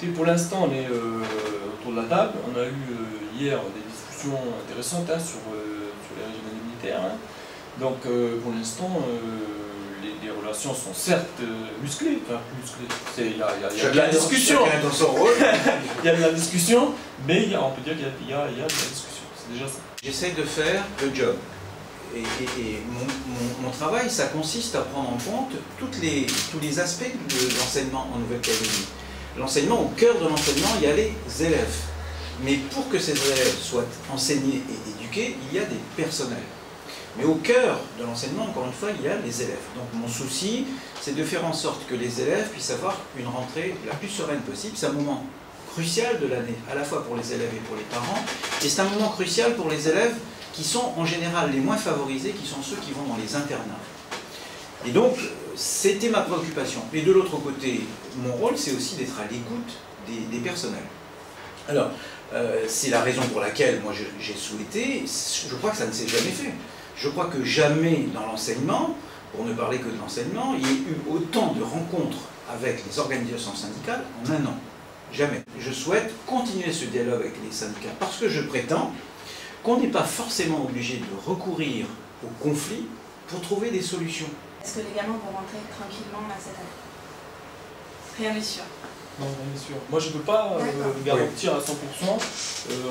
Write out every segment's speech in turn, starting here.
Écoutez, pour l'instant, on est autour de la table. On a eu hier des discussions intéressantes sur les régimes indemnitaires. Hein. Donc, pour l'instant, les relations sont certes musclées. Enfin, musclées. Il y a de la discussion. Chacun dans son rôle. Il y a de la discussion, mais on peut dire qu'il y a de la discussion. C'est déjà ça. J'essaie de faire le job. Et mon travail, ça consiste à prendre en compte tous les aspects de l'enseignement en Nouvelle-Calédonie. L'enseignement, au cœur de l'enseignement, il y a les élèves. Mais pour que ces élèves soient enseignés et éduqués, il y a des personnels. Mais au cœur de l'enseignement, encore une fois, il y a les élèves. Donc mon souci, c'est de faire en sorte que les élèves puissent avoir une rentrée la plus sereine possible. C'est un moment crucial de l'année, à la fois pour les élèves et pour les parents. Et c'est un moment crucial pour les élèves qui sont en général les moins favorisés, qui sont ceux qui vont dans les internats. Et donc, c'était ma préoccupation. Et de l'autre côté, mon rôle, c'est aussi d'être à l'écoute des personnels. Alors, c'est la raison pour laquelle moi j'ai souhaité, je crois que ça ne s'est jamais fait. Je crois que jamais dans l'enseignement, pour ne parler que de l'enseignement, il y a eu autant de rencontres avec les organisations syndicales en un an. Jamais. Je souhaite continuer ce dialogue avec les syndicats parce que je prétends qu'on n'est pas forcément obligé de recourir au conflit pour trouver des solutions. Est-ce que les gamins vont rentrer tranquillement là cette année? Rien n'est sûr. Non, rien n'est sûr. Moi, je ne peux pas garantir à 100%.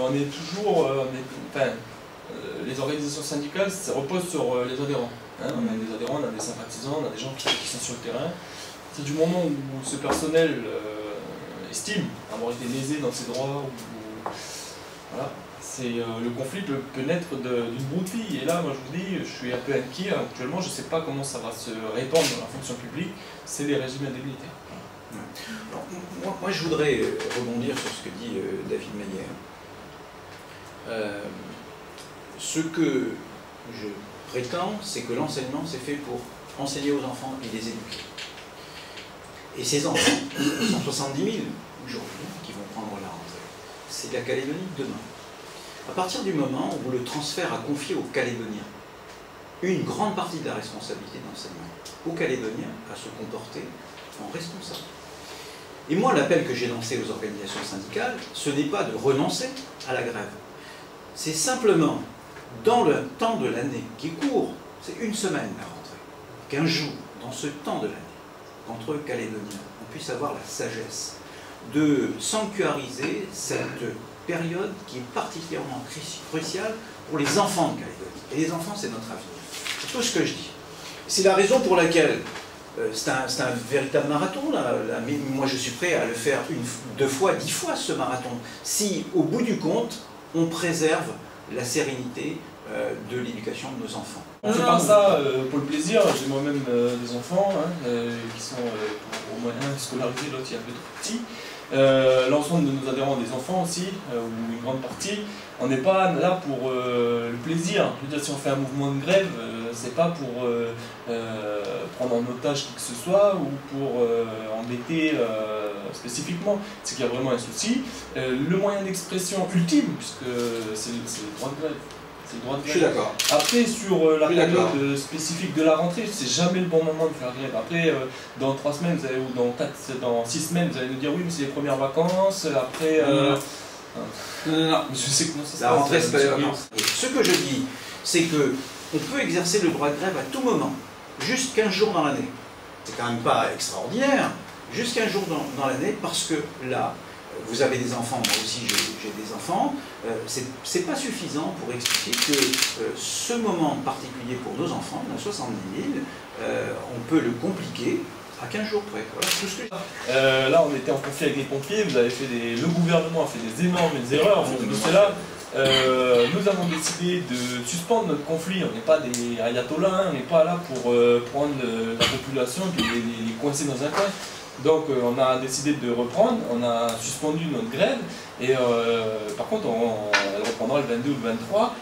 On est toujours... les organisations syndicales, ça repose sur les adhérents. Hein. On a des adhérents, on a des sympathisants, on a des gens qui sont sur le terrain. C'est du moment où ce personnel estime avoir été lésé dans ses droits, voilà, le conflit peut naître d'une broutille. Et là, moi je vous dis, je suis un peu inquiet. Actuellement, je ne sais pas comment ça va se répandre dans la fonction publique. C'est les régimes indemnitaires. Alors, moi, je voudrais rebondir sur ce que dit David Meyer. Ce que je prétends, c'est que l'enseignement, c'est fait pour enseigner aux enfants et les éduquer. Et ces enfants, 170 000 aujourd'hui, qui vont prendre la rentrée, c'est la Calédonie de demain. À partir du moment où le transfert a confié aux Calédoniens une grande partie de la responsabilité d'enseignement, aux Calédoniens à se comporter en responsable. Et moi, l'appel que j'ai lancé aux organisations syndicales, ce n'est pas de renoncer à la grève. C'est simplement, dans le temps de l'année qui est court, c'est une semaine la rentrée, 15 jours, dans ce temps de l'année, qu'entre Calédoniens, on puisse avoir la sagesse de sanctuariser cette période qui est particulièrement cruciale pour les enfants de Calédonie. Et les enfants, c'est notre avenir. C'est tout ce que je dis. C'est la raison pour laquelle c'est un véritable marathon. Là. Mais moi, je suis prêt à le faire 1, 2 fois, 10 fois ce marathon. Si, au bout du compte, on préserve la sérénité de l'éducation de nos enfants. On fait pas ça pour le plaisir. J'ai moi-même des enfants qui sont au moyen scolarisés, l'autre il est un peu trop petit. L'ensemble de nos adhérents ont des enfants aussi, ou une grande partie. On n'est pas là pour le plaisir. Je veux dire, si on fait un mouvement de grève, c'est pas pour prendre en otage qui que ce soit ou pour embêter spécifiquement. C'est qu'il y a vraiment un souci. Le moyen d'expression ultime, puisque c'est le droit de grève. Je suis d'accord. Après, sur la période spécifique de la rentrée, c'est jamais le bon moment de faire grève. Après, dans 3 semaines, ou dans 6 semaines, vous allez nous dire oui, mais c'est les premières vacances. Après, non. Je sais comment ça se passe. La rentrée, c'est pas les vacances. Ce que je dis, c'est que on peut exercer le droit de grève à tout moment, juste 15 jours dans l'année. C'est quand même pas extraordinaire, juste 15 jours dans l'année, parce que là, vous avez des enfants, moi aussi j'ai des enfants, c'est pas suffisant pour expliquer que ce moment particulier pour nos enfants, on a 70 000, on peut le compliquer à 15 jours près. Voilà tout ce que je... Là, on était en conflit avec les pompiers, le gouvernement a fait des énormes erreurs, de cela. Nous avons décidé de suspendre notre conflit. On n'est pas des ayatollahs, on n'est pas là pour prendre la population et les coincer dans un coin. Donc on a décidé de reprendre, on a suspendu notre grève et par contre elle reprendra le 22 ou le 23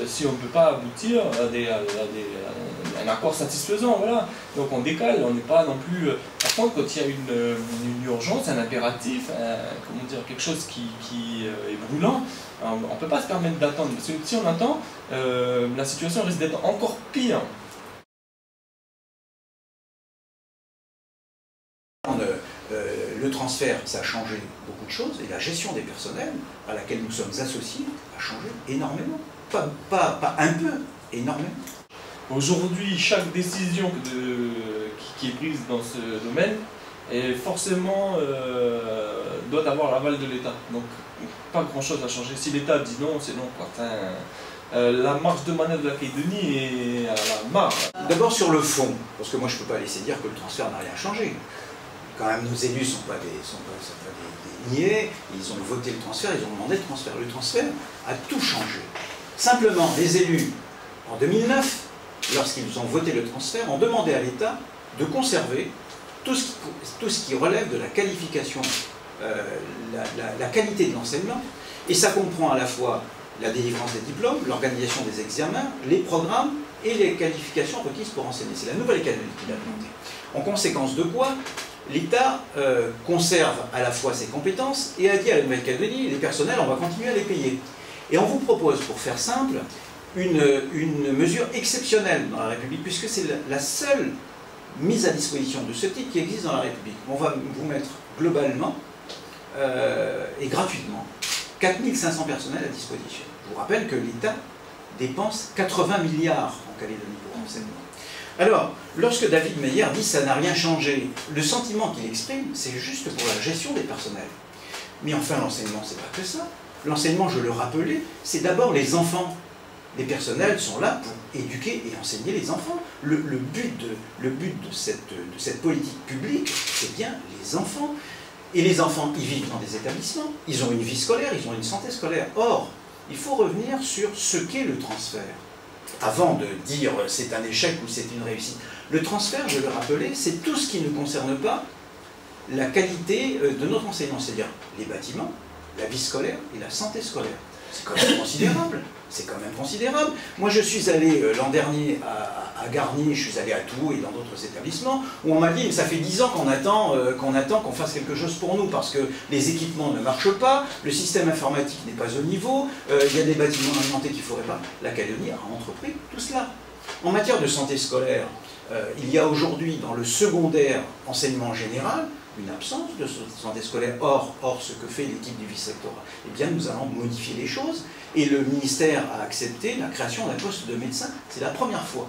si on ne peut pas aboutir à un accord satisfaisant. Voilà. Donc on décale, on n'est pas non plus... Par contre quand il y a une urgence, un impératif, comment dire, quelque chose qui est brûlant, on ne peut pas se permettre d'attendre. Parce que si on attend, la situation risque d'être encore pire. Le le transfert, ça a changé beaucoup de choses, et la gestion des personnels, à laquelle nous sommes associés, a changé énormément. Pas un peu, énormément. Aujourd'hui, chaque décision qui est prise dans ce domaine forcément doit avoir l'aval de l'État. Donc, pas grand-chose à changer. Si l'État dit non, c'est non, quoi. La marge de manœuvre de la Calédonie est à la marge. D'abord sur le fond, parce que moi je ne peux pas laisser dire que le transfert n'a rien changé. Quand même, nos élus ne sont pas des niais, ils ont voté le transfert, ils ont demandé le transfert. Le transfert a tout changé. Simplement, les élus, en 2009, lorsqu'ils ont voté le transfert, ont demandé à l'État de conserver tout ce qui relève de la qualification, la qualité de l'enseignement, et ça comprend à la fois la délivrance des diplômes, l'organisation des examens, les programmes et les qualifications requises pour enseigner. C'est la Nouvelle-Calédonie qui l'a demandé. En conséquence de quoi, l'État conserve à la fois ses compétences et a dit à la Nouvelle-Calédonie, les personnels, on va continuer à les payer. Et on vous propose, pour faire simple, une mesure exceptionnelle dans la République, puisque c'est la seule mise à disposition de ce type qui existe dans la République. On va vous mettre globalement et gratuitement 4500 personnels à disposition. Je vous rappelle que l'État dépense 80 milliards en Calédonie pour l'enseignement. Alors, lorsque David Meyer dit « ça n'a rien changé », le sentiment qu'il exprime, c'est juste pour la gestion des personnels. Mais enfin, l'enseignement, c'est pas que ça. L'enseignement, je le rappelais, c'est d'abord les enfants. Les personnels sont là pour éduquer et enseigner les enfants. Le but de cette politique publique, c'est bien les enfants. Et les enfants, ils vivent dans des établissements, ils ont une vie scolaire, ils ont une santé scolaire. Or, il faut revenir sur ce qu'est le transfert. Avant de dire c'est un échec ou c'est une réussite. Le transfert, je le rappelais, c'est tout ce qui ne concerne pas la qualité de notre enseignement, c'est-à-dire les bâtiments, la vie scolaire et la santé scolaire. C'est quand même considérable. C'est quand même considérable. Moi, je suis allé l'an dernier à Garnier, je suis allé à Tours et dans d'autres établissements, où on m'a dit, mais ça fait 10 ans qu'on attend qu'on fasse quelque chose pour nous, parce que les équipements ne marchent pas, le système informatique n'est pas au niveau, il y a des bâtiments alimentés qu'il ne faudrait pas. La Calédonie a entrepris tout cela. En matière de santé scolaire, il y a aujourd'hui dans le secondaire enseignement général, une absence de santé scolaire. Or, ce que fait l'équipe du vice-rectorat, eh bien, nous allons modifier les choses. Et le ministère a accepté la création d'un poste de médecin. C'est la première fois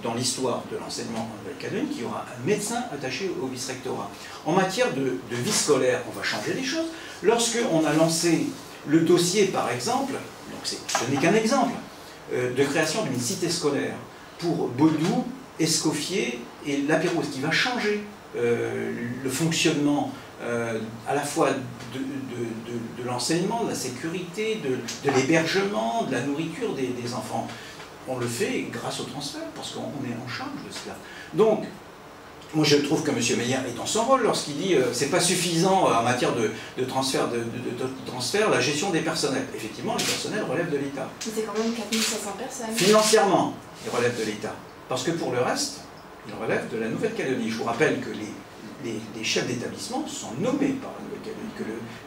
dans l'histoire de l'enseignement en Nouvelle-Calédonie qu'il y aura un médecin attaché au vice-rectorat. En matière de vie scolaire, on va changer les choses. Lorsqu'on a lancé le dossier, par exemple, donc ce n'est qu'un exemple, de création d'une cité scolaire pour Baudou, Escoffier et Lapérouse, qui va changer le fonctionnement à la fois de l'enseignement, de la sécurité, de l'hébergement, de la nourriture des enfants. On le fait grâce au transfert, parce qu'on est en charge de cela. Donc, moi je trouve que M. Meyer est dans son rôle lorsqu'il dit c'est pas suffisant en matière de transfert, la gestion des personnels. Effectivement, les personnels relèvent de l'État. C'est quand même 4500 personnes. Financièrement, ils relèvent de l'État. Parce que pour le reste, ils relèvent de la Nouvelle-Calédonie. Je vous rappelle que les chefs d'établissement sont nommés par la Nouvelle-Calédonie,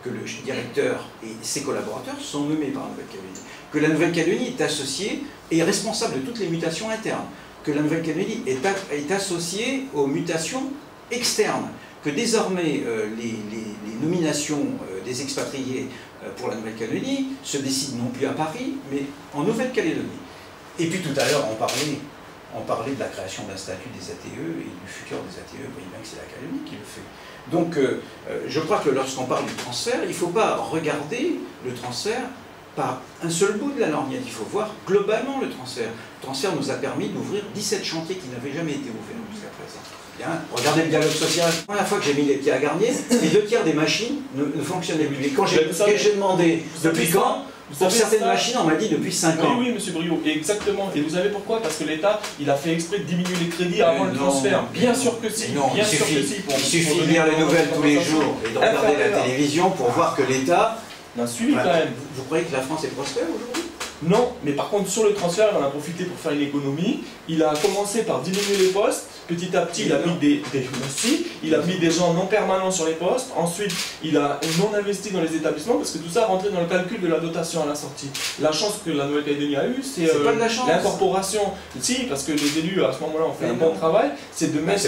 que le directeur et ses collaborateurs sont nommés par la Nouvelle-Calédonie, que la Nouvelle-Calédonie est associée et responsable de toutes les mutations internes, que la Nouvelle-Calédonie est associée aux mutations externes, que désormais les nominations des expatriés pour la Nouvelle-Calédonie se décident non plus à Paris, mais en Nouvelle-Calédonie. Et puis tout à l'heure, on parlait de la création d'un statut des ATE et du futur des ATE, vous voyez bien que c'est la Calédonie qui le fait. Donc je crois que lorsqu'on parle du transfert, il ne faut pas regarder le transfert par un seul bout de la lorgnette, il faut voir globalement le transfert. Le transfert nous a permis d'ouvrir 17 chantiers qui n'avaient jamais été ouverts jusqu'à présent. Bien, regardez le dialogue social. La première fois que j'ai mis les pieds à Garnier, les 2 tiers des machines ne fonctionnaient plus. Et quand j'ai demandé depuis quand, pour certaines machines, on m'a dit depuis 5 ans. Oui, monsieur Briot, exactement. Et vous savez pourquoi? Parce que l'État, il a fait exprès de diminuer les crédits avant le transfert. Bien sûr que si. Non, il suffit de lire les nouvelles tous les jours et de regarder la télévision pour voir que l'État... On a suivi quand même. Vous croyez que la France est prospère aujourd'hui? Non, mais par contre sur le transfert, il en a profité pour faire une économie. Il a commencé par diminuer les postes. Petit à petit, il a mis il a mis des gens non permanents sur les postes. Ensuite, il a non investi dans les établissements parce que tout ça rentrait dans le calcul de la dotation à la sortie. La chance que la Nouvelle-Calédonie a eue, c'est l'incorporation. Si, parce que les élus à ce moment-là ont fait un bon travail, c'est de mettre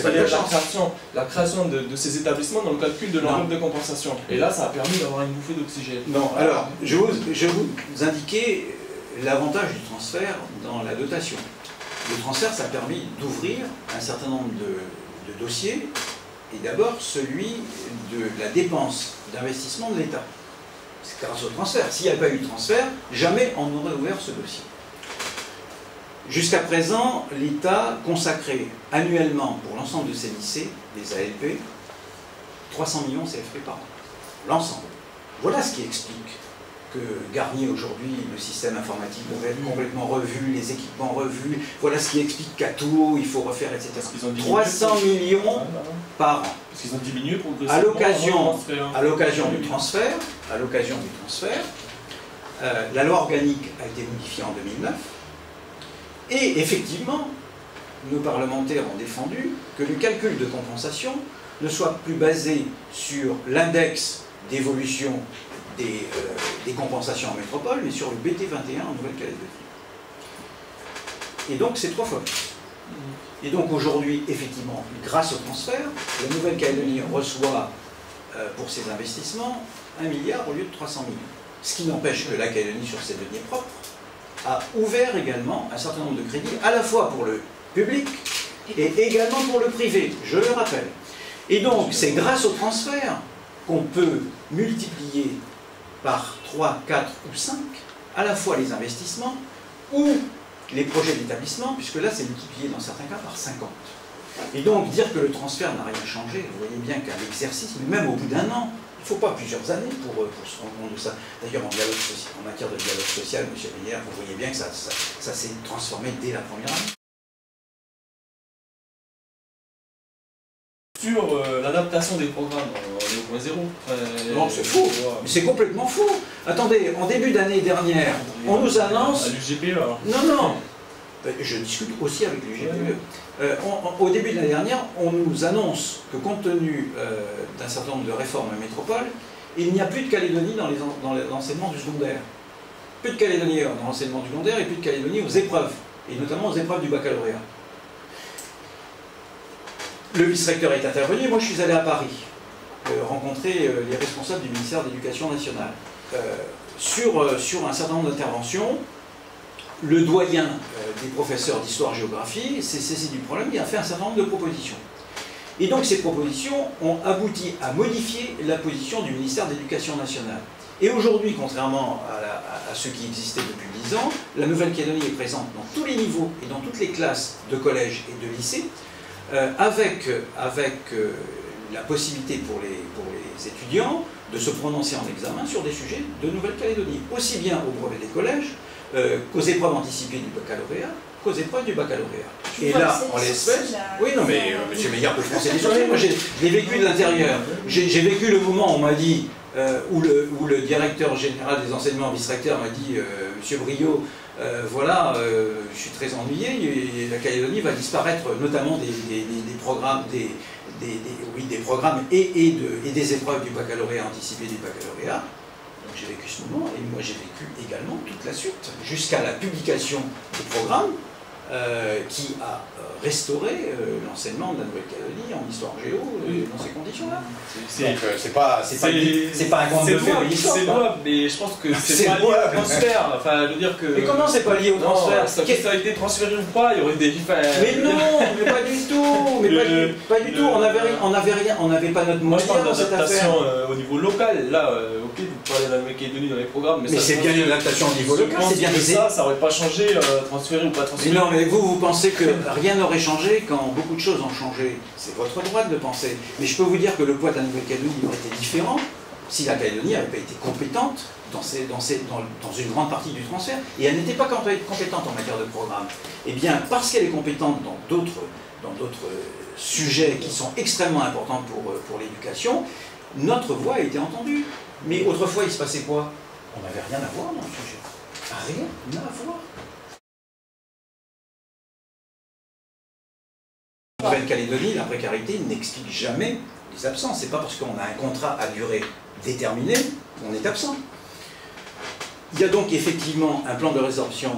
la création de ces établissements dans le calcul de l'enveloppe de compensation. Et là, ça a permis d'avoir une bouffée d'oxygène. Non, alors, je vais vous indiquer l'avantage du transfert dans la dotation. Le transfert, ça a permis d'ouvrir un certain nombre de dossiers, et d'abord celui de la dépense d'investissement de l'État. C'est grâce au transfert. S'il n'y avait pas eu de transfert, jamais on n'aurait ouvert ce dossier. Jusqu'à présent, l'État consacrait annuellement pour l'ensemble de ces lycées, les ALP, 300 millions CFP par an. L'ensemble. Voilà ce qui explique que Garnier aujourd'hui, le système informatique devait être complètement revu, les équipements revus. Voilà ce qui explique qu'à Tours, il faut refaire, etc. 300 millions par an. Parce qu'ils ont diminué progressivement. À l'occasion du transfert, la loi organique a été modifiée en 2009. Et effectivement, nos parlementaires ont défendu que le calcul de compensation ne soit plus basé sur l'index d'évolution des compensations en métropole, mais sur le BT21 en Nouvelle-Calédonie. Et donc c'est 3 fois plus. Et donc aujourd'hui, effectivement, grâce au transfert, la Nouvelle-Calédonie reçoit pour ses investissements 1 milliard au lieu de 300 millions. Ce qui n'empêche que la Calédonie, sur ses deniers propres, a ouvert également un certain nombre de crédits, à la fois pour le public et également pour le privé, je le rappelle. Et donc c'est grâce au transfert qu'on peut multiplier par 3, 4 ou 5, à la fois les investissements ou les projets d'établissement, puisque là c'est multiplié dans certains cas par 50. Et donc dire que le transfert n'a rien changé, vous voyez bien qu'à l'exercice, même au bout d'un an, il ne faut pas plusieurs années pour se rendre compte de ça. D'ailleurs en matière de dialogue social, M. Meyer, vous voyez bien que ça s'est transformé dès la première année. Sur l'adaptation des programmes au 2.0. Non, c'est faux. Mais c'est complètement faux. Attendez, en début d'année dernière, on nous annonce... À l'UGPE alors. Non. Je discute aussi avec l'UGPE. Au début de l'année dernière, on nous annonce que compte tenu d'un certain nombre de réformes à métropole, il n'y a plus de Calédonie dans l'enseignement du secondaire. Plus de Calédonie dans l'enseignement du secondaire et plus de Calédonie aux épreuves, et notamment aux épreuves du baccalauréat. Le vice-recteur est intervenu, moi je suis allé à Paris rencontrer les responsables du ministère de l'Éducation nationale. Sur un certain nombre d'interventions, le doyen des professeurs d'histoire-géographie s'est saisi du problème et a fait un certain nombre de propositions. Et donc ces propositions ont abouti à modifier la position du ministère de l'Éducation nationale. Et aujourd'hui, contrairement à ce qui existait depuis 10 ans, la Nouvelle-Calédonie est présente dans tous les niveaux et dans toutes les classes de collège et de lycée, avec la possibilité pour les étudiants de se prononcer en examen sur des sujets de Nouvelle-Calédonie, aussi bien au brevet des collèges qu'aux épreuves anticipées du baccalauréat, qu'aux épreuves du baccalauréat. Et là, en l'espèce... Oui, non, mais M. Meyer peut penser des choses. Moi, j'ai vécu de l'intérieur. J'ai vécu le moment où on m'a dit, où le directeur général des enseignements, vice-recteur, m'a dit, M. Brio, voilà, je suis très ennuyé, et la Calédonie va disparaître, notamment des programmes, des programmes et des épreuves du baccalauréat anticipé du baccalauréat. Donc j'ai vécu ce moment, et moi j'ai vécu également toute la suite, jusqu'à la publication du programme qui a restauré l'enseignement de la Nouvelle-Calédonie en histoire-géo dans ces conditions-là. C'est pas un conte de fées de l'histoire. C'est louable, mais je pense que c'est pas lié au transfert. Enfin, je veux dire que... Mais comment c'est pas lié au transfert? Ça a été transféré ou pas, il y aurait des... Mais non, mais pas du tout. Pas du tout. On n'avait pas notre Moi, je parle dans cette affaire. d'adaptation au niveau local. Là, ok, vous parlez de la Nouvelle-Calédonie dans les programmes, mais c'est bien une adaptation au niveau local. C'est bien ça aurait pas changé, transféré ou pas transféré. Mais non, mais vous pensez que rien n'aurait changé quand beaucoup de choses ont changé. C'est votre droit de le penser. Mais je peux vous dire que le poids de la Nouvelle-Calédonie aurait été différent si la Calédonie n'avait pas été compétente dans une grande partie du transfert. Et elle n'était pas compétente en matière de programme. Eh bien, parce qu'elle est compétente dans d'autres sujets qui sont extrêmement importants pour l'éducation, notre voix a été entendue. Mais autrefois, il se passait quoi? On n'avait rien à voir dans le sujet. Rien à voir. En Nouvelle-Calédonie, la précarité n'explique jamais les absences. C'est pas parce qu'on a un contrat à durée déterminée qu'on est absent. Il y a donc effectivement un plan de résorption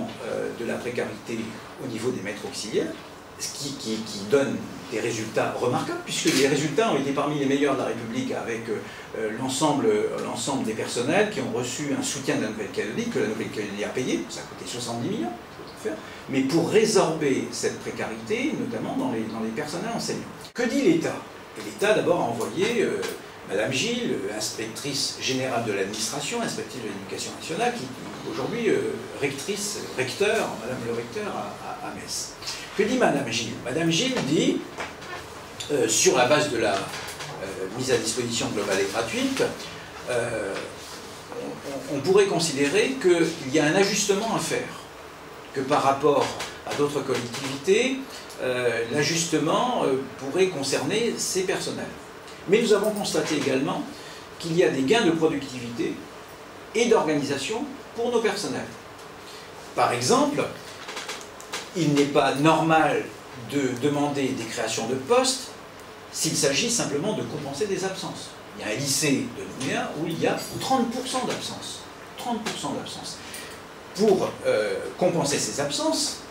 de la précarité au niveau des maîtres auxiliaires, ce qui donne des résultats remarquables, puisque les résultats ont été parmi les meilleurs de la République avec l'ensemble des personnels qui ont reçu un soutien de la Nouvelle-Calédonie, que la Nouvelle-Calédonie a payé, ça a coûté 70 millions, mais pour résorber cette précarité, notamment dans les personnels enseignants. Que dit l'État? L'État d'abord a envoyé Madame Gilles, inspectrice générale de l'administration, inspectrice de l'éducation nationale, qui aujourd'hui recteur, Madame le recteur à Metz. Que dit Madame Gilles? Madame Gilles dit, sur la base de la mise à disposition globale et gratuite, on pourrait considérer qu'il y a un ajustement à faire, que par rapport à d'autres collectivités, l'ajustement pourrait concerner ces personnels. Mais nous avons constaté également qu'il y a des gains de productivité et d'organisation pour nos personnels. Par exemple, il n'est pas normal de demander des créations de postes s'il s'agit simplement de compenser des absences. Il y a un lycée de Nouméa où il y a 30% d'absence. 30% d'absence. Pour compenser ces absences,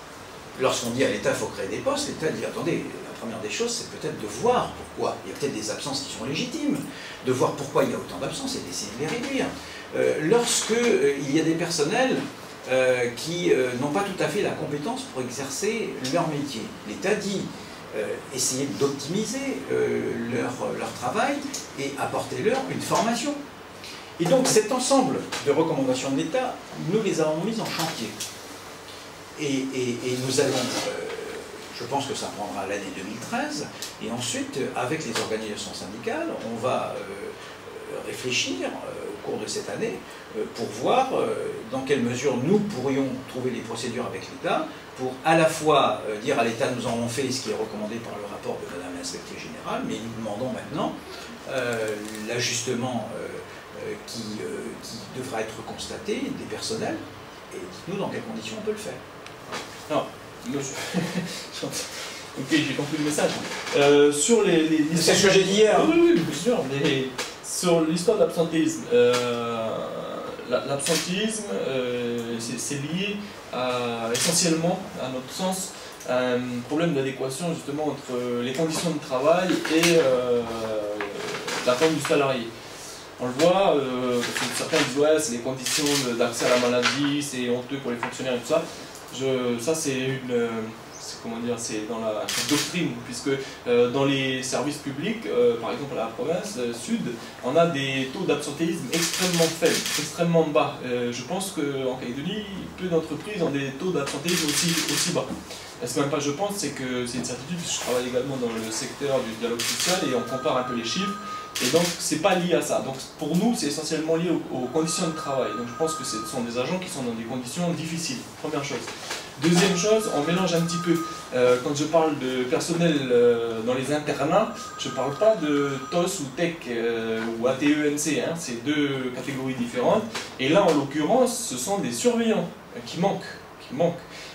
lorsqu'on dit à l'État qu'il faut créer des postes, l'État dit attendez, la première des choses c'est peut-être de voir pourquoi. Il y a peut-être des absences qui sont légitimes, de voir pourquoi il y a autant d'absences et d'essayer de les réduire. Lorsqu'il y a des personnels qui n'ont pas tout à fait la compétence pour exercer leur métier, l'État dit essayez d'optimiser leur travail et apportez-leur une formation. Et donc cet ensemble de recommandations de l'État, nous les avons mises en chantier. Et nous allons, je pense que ça prendra l'année 2013, et ensuite, avec les organisations syndicales, on va réfléchir au cours de cette année pour voir dans quelle mesure nous pourrions trouver les procédures avec l'État pour à la fois dire à l'État nous en avons fait ce qui est recommandé par le rapport de Madame l'inspectrice générale, mais nous demandons maintenant l'ajustement qui devra être constaté des personnels, et dites-nous dans quelles conditions on peut le faire. Non, ok, j'ai compris le message. Sur c'est ce que j'ai dit hier. Oui, bien sûr, mais sur l'histoire de l'absentéisme, l'absentéisme, c'est lié essentiellement, à notre sens, à un problème d'adéquation justement entre les conditions de travail et la forme du salarié. On le voit, certains disent ouais, c'est les conditions d'accès à la maladie, c'est honteux pour les fonctionnaires et tout ça. Ça c'est dans la doctrine, puisque dans les services publics, par exemple à la province sud, on a des taux d'absentéisme extrêmement faibles, extrêmement bas. Je pense qu'en Calédonie, peu d'entreprises ont des taux d'absentéisme aussi bas. C'est même pas je pense, c'est que c'est une certitude, puisque je travaille également dans le secteur du dialogue social et on compare un peu les chiffres. Et donc, c'est pas lié à ça. Donc, pour nous, c'est essentiellement lié aux conditions de travail. Donc, je pense que ce sont des agents qui sont dans des conditions difficiles. Première chose. Deuxième chose, on mélange un petit peu. Quand je parle de personnel dans les internats, je ne parle pas de TOS ou TEC ou ATE-NC. Hein. C'est deux catégories différentes. Et là, en l'occurrence, ce sont des surveillants qui manquent.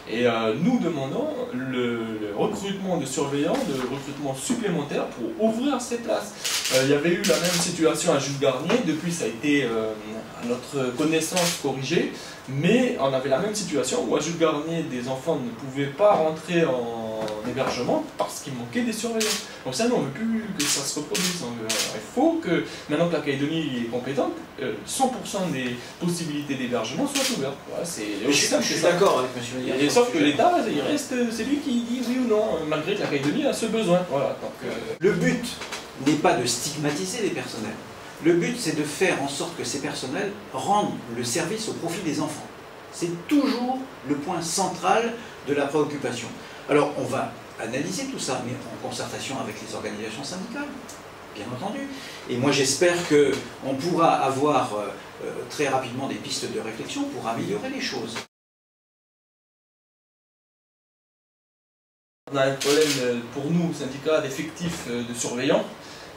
Et nous demandons le recrutement de surveillants, de recrutement supplémentaire pour ouvrir ces places. Il y avait eu la même situation à Jules Garnier, depuis ça a été à notre connaissance corrigé, mais on avait la même situation où à Jules Garnier, des enfants ne pouvaient pas rentrer en hébergement parce qu'il manquait des surveillants. Donc ça, nous, on ne veut plus que ça se reproduise. Il faut que, maintenant que la Calédonie est compétente, 100% des possibilités d'hébergement soient ouvertes. Voilà, je suis d'accord avec M. Mélière. Et sauf que l'État, il reste, c'est lui qui dit oui ou non, malgré que la Calédonie a ce besoin. Voilà, donc, le but n'est pas de stigmatiser les personnels. Le but, c'est de faire en sorte que ces personnels rendent le service au profit des enfants. C'est toujours le point central de la préoccupation. Alors, on va analyser tout ça, mais en concertation avec les organisations syndicales, bien entendu. Et moi, j'espère qu'on pourra avoir très rapidement des pistes de réflexion pour améliorer les choses. On a un problème pour nous, syndicats, d'effectifs de surveillants.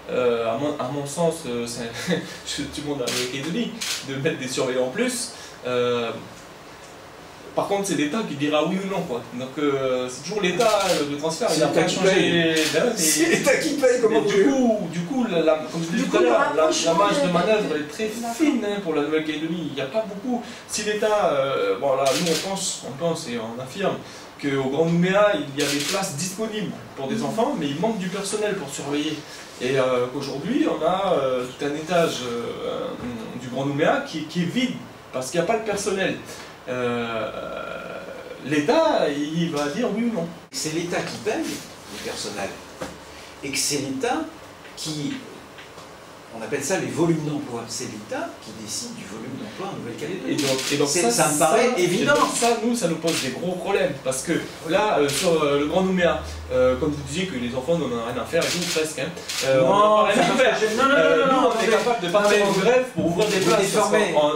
À mon sens, tout le monde a la Calédonie de mettre des surveillants en plus. par contre, c'est l'État qui dira oui ou non, quoi. Donc, c'est toujours l'État, le transfert, il a l'État pas qui changé. paye. C'est l'État qui paye, comment Du coup, comme je disais tout à l'heure, la marge de manœuvre est très fine hein, pour la Nouvelle-Calédonie. Il n'y a pas beaucoup. Si l'État, bon là, nous on pense et on affirme qu'au Grand Nouméa, il y a des places disponibles pour des enfants, mais il manque du personnel pour surveiller. Et qu'aujourd'hui, on a tout un étage du Grand Nouméa qui est vide, parce qu'il n'y a pas de personnel. L'État, il va dire oui ou non. C'est l'État qui paye le personnel. Et que c'est l'État qui, on appelle ça les volumes d'emploi. C'est l'État qui décide du volume d'emploi en Nouvelle-Calédonie. Et donc ça me paraît évident. Ça nous pose des gros problèmes. Parce que là, sur le Grand Nouméa, comme vous disiez que les enfants n'en ont rien à faire, et tout, presque. Hein, non, on est capable de partir en grève pour ouvrir des places.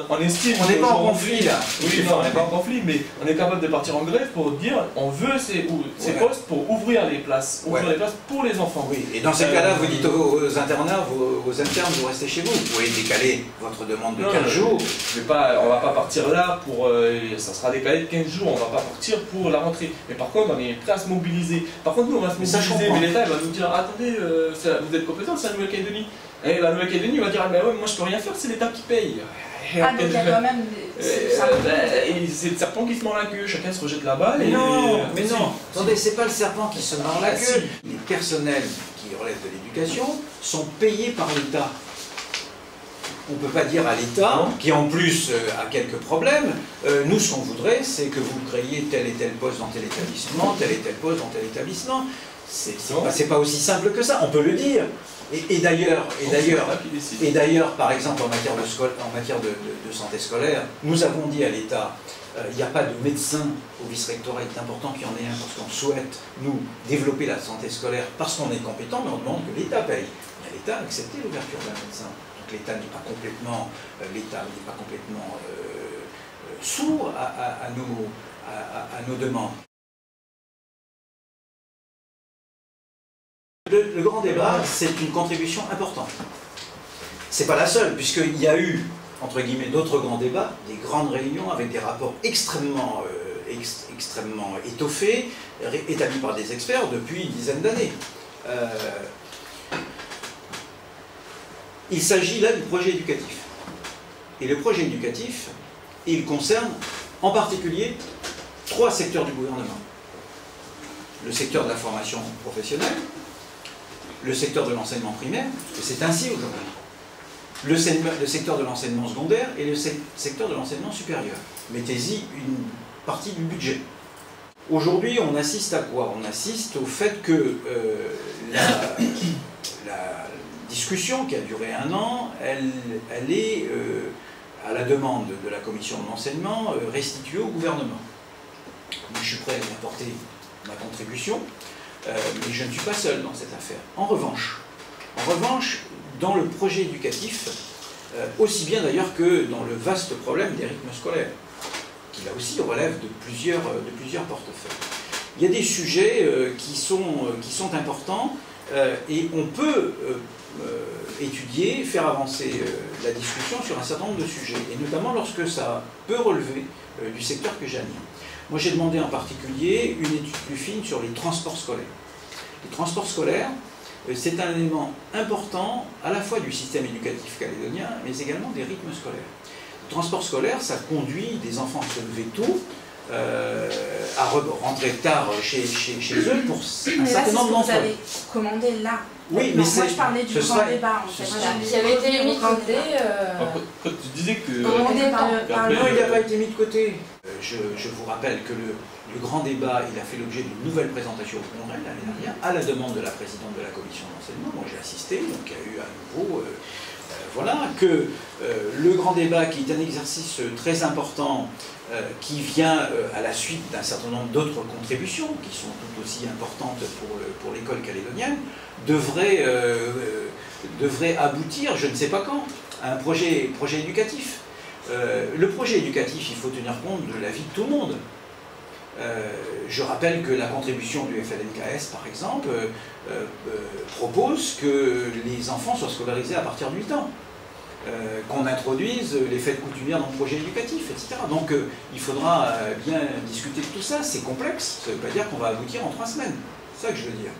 On estime. On n'est pas en conflit là. Oui, non, on n'est pas en conflit, mais on est capable de partir en grève pour dire on veut ces postes pour ouvrir les places. Ouvrir les places pour les enfants. Oui, et dans ces cas-là, vous dites aux internats, aux internes, vous restez chez vous. Vous pouvez décaler votre demande de 15 jours. On va pas partir là pour. Ça sera décalé de 15 jours, on va pas partir pour la rentrée. Mais par contre, on est prêt à se mobiliser. Par contre, nous, on va se mobiliser, mais l'État va nous dire attendez, vous êtes compétent, c'est la Nouvelle-Calédonie. Et la Nouvelle-Calédonie va dire ah, ben ouais, moi je peux rien faire, c'est l'État qui paye. Ah, donc il y a quand même c'est le serpent qui se mord la queue, chacun se rejette la balle. Mais non, attendez, c'est pas le serpent qui se mord la queue. Les personnels qui relèvent de l'éducation sont payés par l'État. On ne peut pas dire à l'État, qui en plus a quelques problèmes, nous ce qu'on voudrait, c'est que vous créiez tel et tel poste dans tel établissement, tel et tel poste dans tel établissement. C'est pas aussi simple que ça, on peut le dire. Et d'ailleurs, par exemple, en matière de santé scolaire, nous avons dit à l'État, il n'y a pas de médecin au vice-rectorat, il est important qu'il y en ait un parce qu'on souhaite, nous, développer la santé scolaire parce qu'on est compétent, mais on demande que l'État paye. L'État a accepté l'ouverture d'un médecin. Donc l'État n'est pas complètement, sourd à nos demandes. Le grand débat, c'est une contribution importante. C'est pas la seule, puisqu'il y a eu, entre guillemets, d'autres grands débats, des grandes réunions avec des rapports extrêmement étoffés, établis par des experts depuis une dizaine d'années. Il s'agit là du projet éducatif. Et le projet éducatif, il concerne en particulier 3 secteurs du gouvernement. Le secteur de la formation professionnelle, le secteur de l'enseignement primaire, et c'est ainsi aujourd'hui, le secteur de l'enseignement secondaire et le secteur de l'enseignement supérieur. Mettez-y une partie du budget. Aujourd'hui, on assiste à quoi? On assiste au fait que la discussion qui a duré 1 an, elle est, à la demande de la commission de l'enseignement, restituée au gouvernement. Moi, je suis prêt à y apporter ma contribution. Mais je ne suis pas seul dans cette affaire. En revanche, dans le projet éducatif, aussi bien d'ailleurs que dans le vaste problème des rythmes scolaires, qui là aussi relève de plusieurs portefeuilles. Il y a des sujets qui sont importants et on peut étudier, faire avancer la discussion sur un certain nombre de sujets, et notamment lorsque ça peut relever du secteur que j'anime. Moi, j'ai demandé en particulier une étude plus fine sur les transports scolaires. Les transports scolaires, c'est un élément important à la fois du système éducatif calédonien, mais également des rythmes scolaires. Le transport scolaire, ça conduit des enfants à se lever tôt, à rentrer tard chez eux pour un certain nombre d'enfants. Vous avez commandé là. Oui, mais moi je parlais du grand débat en fait. Qui avait été mis de côté. Quand tu disais que. Non, il n'a pas été mis de côté. Je vous rappelle que le grand débat, il a fait l'objet d'une nouvelle présentation au Congrès l'année dernière, à la demande de la présidente de la commission d'enseignement. Moi j'ai assisté, donc il y a eu à nouveau. Voilà, que le grand débat, qui est un exercice très important, qui vient à la suite d'un certain nombre d'autres contributions, qui sont tout aussi importantes pour l'école calédonienne, devrait aboutir, je ne sais pas quand, à un projet éducatif. Le projet éducatif, il faut tenir compte de la vie de tout le monde. Je rappelle que la contribution du FLNKS, par exemple, propose que les enfants soient scolarisés à partir de 8 ans. qu'on introduise les fêtes coutumières dans le projet éducatif, etc. Donc il faudra bien discuter de tout ça, c'est complexe, ça ne veut pas dire qu'on va aboutir en 3 semaines, c'est ça que je veux dire.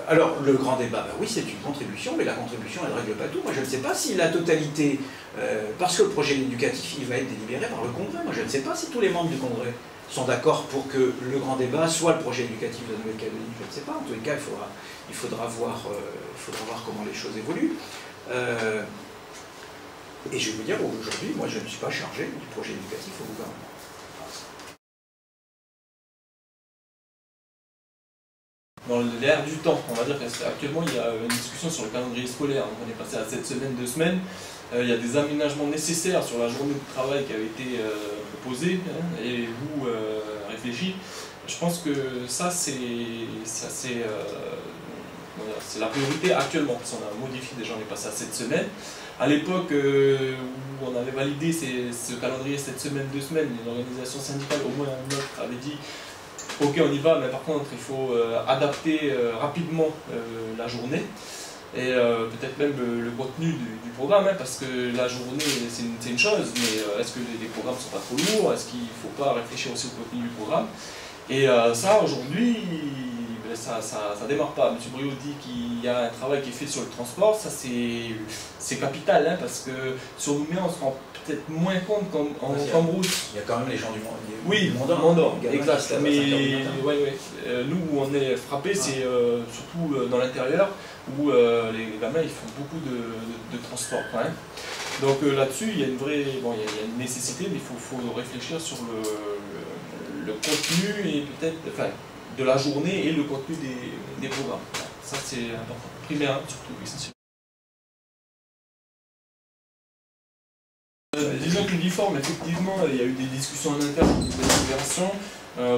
Alors le grand débat, oui c'est une contribution, mais la contribution elle ne règle pas tout. Moi je ne sais pas si la totalité, parce que le projet éducatif il va être délibéré par le Congrès, moi je ne sais pas si tous les membres du Congrès sont d'accord pour que le grand débat soit le projet éducatif de la Nouvelle-Calédonie, je ne sais pas, en tous les cas il faudra voir comment les choses évoluent. Et je vais vous dire, aujourd'hui, moi je ne suis pas chargé du projet éducatif au gouvernement. Dans l'air du temps, on va dire qu'actuellement il y a une discussion sur le calendrier scolaire, donc on est passé à 7 semaines, 2 semaines, il y a des aménagements nécessaires sur la journée de travail qui avait été proposée et vous réfléchi. Je pense que ça c'est la priorité actuellement, parce qu'on a modifié déjà, on est passé à 7 semaines. À l'époque où on avait validé ce calendrier 7 semaines, 2 semaines, l'organisation syndicale, au moins notre, avait dit ok on y va, mais par contre il faut adapter rapidement la journée et peut-être même le contenu du programme, parce que la journée c'est une chose, mais est-ce que les programmes sont pas trop lourds, est-ce qu'il ne faut pas réfléchir aussi au contenu du programme, et ça aujourd'hui ça démarre pas. M. Briot dit qu'il y a un travail qui est fait sur le transport, ça c'est capital, parce que sur Nouméa on se rend peut-être moins compte qu'en Cambrousse. Il y a quand même les gens du monde. Oui, Mont-d'Or, exact. Mais nous où on est frappé, c'est surtout dans l'intérieur où les gamins ils font beaucoup de transport quand même. Donc là-dessus il y a une vraie, il y a une nécessité, mais il faut réfléchir sur le contenu et peut-être, de la journée et le contenu des programmes. Ça c'est important. Primaire surtout, essentiel. Disons que l'uniforme, effectivement, il y a eu des discussions en interne au niveau de la fédération.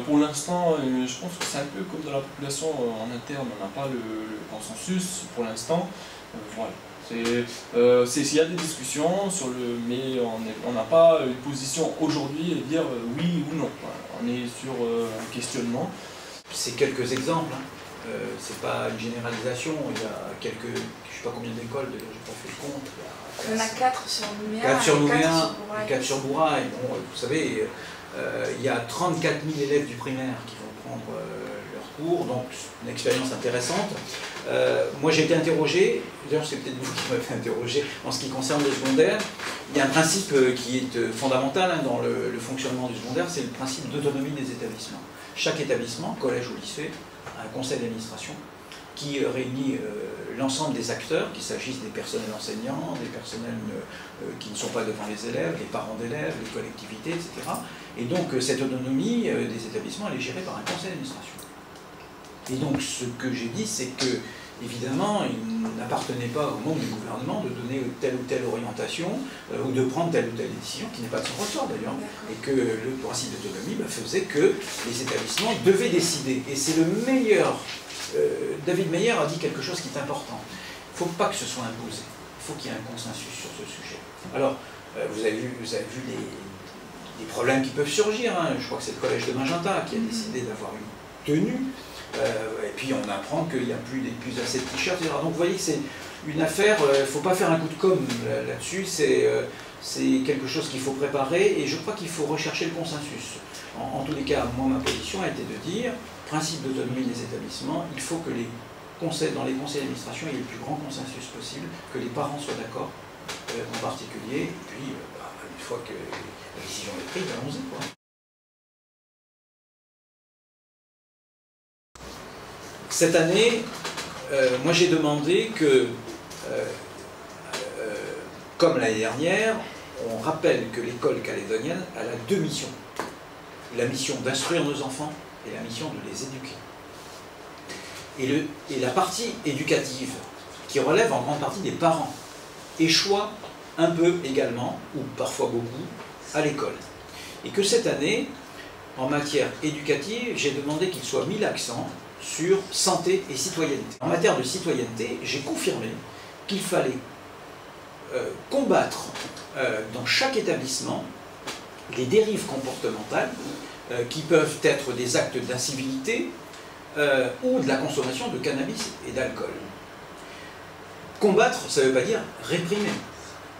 Pour l'instant, je pense que c'est un peu comme dans la population en interne, on n'a pas le consensus pour l'instant. Voilà. Il y a des discussions, mais on n'a pas une position aujourd'hui et dire oui ou non. On est sur un questionnement. C'est quelques exemples, c'est pas une généralisation, il y a quelques, je ne sais pas combien d'écoles, je n'ai pas fait le compte. Il y en a 4 sur Nouméa. 4 sur Nouméa, 4 sur Bourail. Bon, vous savez, il y a 34 000 élèves du primaire qui vont prendre leur cours, donc une expérience intéressante. Moi j'ai été interrogé, d'ailleurs c'est peut-être vous qui m'avez interrogé, en ce qui concerne le secondaire. Il y a un principe qui est fondamental dans le fonctionnement du secondaire, c'est le principe d'autonomie des établissements. Chaque établissement, collège ou lycée, a un conseil d'administration qui réunit l'ensemble des acteurs, qu'il s'agisse des personnels enseignants, des personnels qui ne sont pas devant les élèves, les parents d'élèves, les collectivités, etc. Et donc cette autonomie des établissements, elle est gérée par un conseil d'administration. Et donc ce que j'ai dit, c'est que, évidemment, il n'appartenait pas au membre du gouvernement de donner telle ou telle orientation ou de prendre telle ou telle décision, qui n'est pas de son ressort d'ailleurs, et que le principe d'autonomie faisait que les établissements devaient décider. Et c'est le meilleur. David Meyer a dit quelque chose qui est important. Il ne faut pas que ce soit imposé. Il faut qu'il y ait un consensus sur ce sujet. Alors, vous avez vu des problèmes qui peuvent surgir. Je crois que c'est le collège de Magenta qui a décidé d'avoir une tenue. Et puis on apprend qu'il n'y a plus assez de t-shirts, etc. Donc vous voyez que c'est une affaire, il ne faut pas faire un coup de com' là-dessus, c'est quelque chose qu'il faut préparer et je crois qu'il faut rechercher le consensus. En tous les cas, moi ma position a été de dire, principe d'autonomie des établissements, il faut que dans les conseils d'administration il y ait le plus grand consensus possible, que les parents soient d'accord en particulier, et puis une fois que la décision est prise, allons-y quoi. Cette année, moi j'ai demandé que, comme l'année dernière, on rappelle que l'école calédonienne a 2 missions. La mission d'instruire nos enfants et la mission de les éduquer. Et la partie éducative, qui relève en grande partie des parents, échoue un peu également, ou parfois beaucoup, à l'école. Et que cette année, en matière éducative, j'ai demandé qu'il soit mis l'accent sur santé et citoyenneté. En matière de citoyenneté, j'ai confirmé qu'il fallait combattre dans chaque établissement les dérives comportementales qui peuvent être des actes d'incivilité ou de la consommation de cannabis et d'alcool. Combattre, ça ne veut pas dire réprimer.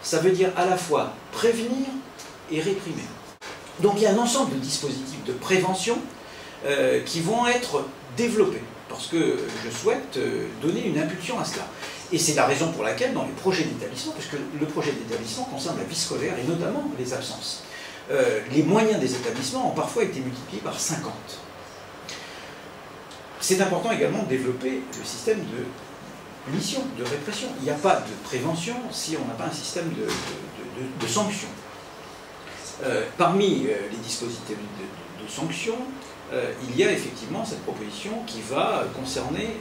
ça veut dire à la fois prévenir et réprimer. Donc il y a un ensemble de dispositifs de prévention qui vont être développés, parce que je souhaite donner une impulsion à cela. Et c'est la raison pour laquelle dans les projets d'établissement, puisque le projet d'établissement concerne la vie scolaire et notamment les absences, les moyens des établissements ont parfois été multipliés par 50. C'est important également de développer le système de punition, de répression. Il n'y a pas de prévention si on n'a pas un système de sanctions. Parmi les dispositifs de sanctions, il y a effectivement cette proposition qui va concerner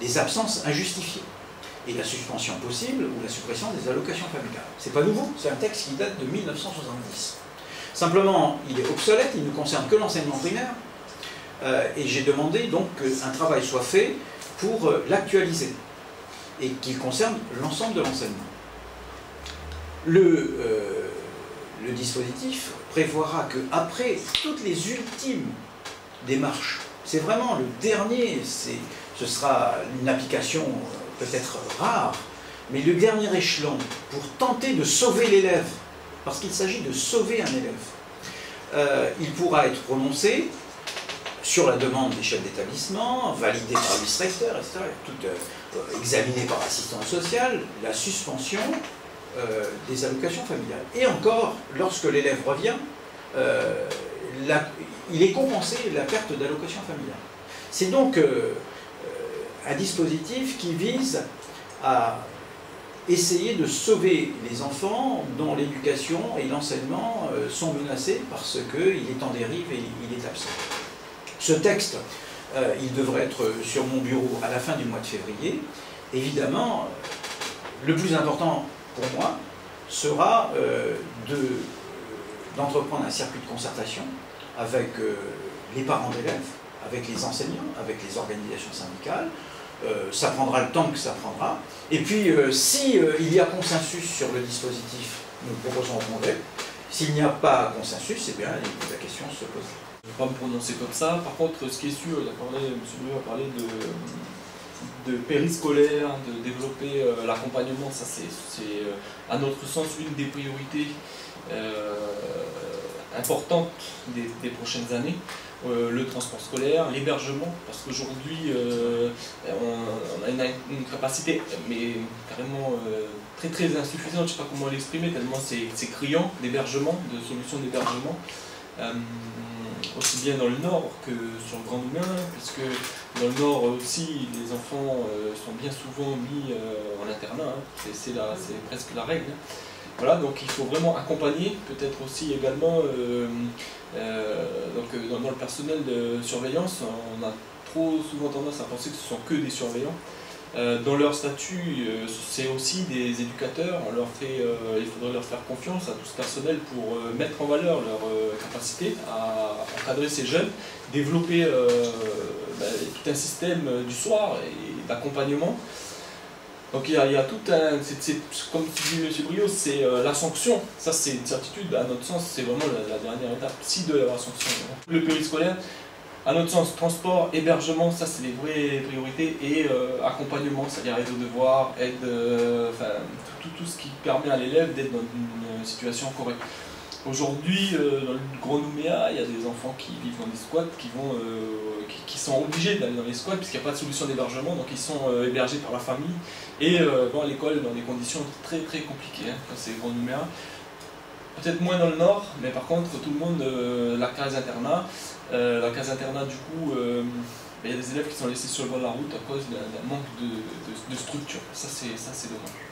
les absences injustifiées et la suspension possible ou la suppression des allocations familiales. C'est pas nouveau, c'est un texte qui date de 1970. Simplement, il est obsolète, il ne concerne que l'enseignement primaire, et j'ai demandé donc qu'un travail soit fait pour l'actualiser et qu'il concerne l'ensemble de l'enseignement. Le dispositif prévoira qu'après toutes les ultimes démarches, c'est vraiment le dernier, ce sera une application peut-être rare, mais le dernier échelon pour tenter de sauver l'élève, parce qu'il s'agit de sauver un élève, il pourra être prononcé sur la demande des chefs d'établissement, validé par le vice-recteur, etc., tout examiné par l'assistance sociale, la suspension des allocations familiales. Et encore, lorsque l'élève revient, il est compensé la perte d'allocation familiale. C'est donc un dispositif qui vise à essayer de sauver les enfants dont l'éducation et l'enseignement sont menacés parce qu'il est en dérive et il est absent. Ce texte, il devrait être sur mon bureau à la fin du mois de février. Évidemment, le plus important pour moi sera d'entreprendre un circuit de concertation avec les parents d'élèves, avec les enseignants, avec les organisations syndicales. Ça prendra le temps que ça prendra. Et puis, s'il y a consensus sur le dispositif, nous le proposerons au Congrès. S'il n'y a pas consensus, c'est bien, la question se pose. Je ne vais pas me prononcer comme ça. Par contre, ce qui est sûr, M. Bruy a parlé de périscolaire, de développer l'accompagnement. Ça, c'est à notre sens une des priorités importantes des prochaines années. Le transport scolaire, l'hébergement, parce qu'aujourd'hui on a une capacité mais carrément très très insuffisante, je ne sais pas comment l'exprimer, tellement c'est criant d'hébergement, de solutions d'hébergement, aussi bien dans le Nord que sur le Grand Nouméa, puisque dans le Nord aussi les enfants sont bien souvent mis en internat, hein. C'est presque la règle. Hein. Voilà, donc il faut vraiment accompagner, peut-être aussi également, dans le personnel de surveillance, on a trop souvent tendance à penser que ce sont que des surveillants. Dans leur statut, c'est aussi des éducateurs, il faudrait leur faire confiance à tout ce personnel pour mettre en valeur leur capacité à encadrer ces jeunes, développer tout un système du soir et d'accompagnement. Donc il y a tout un, comme dit M. Briot, c'est la sanction, ça c'est une certitude, à notre sens c'est vraiment la dernière étape, si de la sanction. Le périscolaire, à notre sens, transport, hébergement, ça c'est les vraies priorités, et accompagnement, c'est-à-dire aide aux devoirs, tout ce qui permet à l'élève d'être dans une situation correcte. Aujourd'hui, dans le Grand Nouméa, il y a des enfants qui vivent dans des squats, qui sont obligés d'aller dans les squats puisqu'il n'y a pas de solution d'hébergement, donc ils sont hébergés par la famille et vont à l'école dans des conditions très très compliquées, hein, quand c'est Grand Nouméa. Peut-être moins dans le Nord, mais par contre tout le monde, la case internat du coup, il y a des élèves qui sont laissés sur le bord de la route à cause d'un manque de structure. Ça c'est dommage.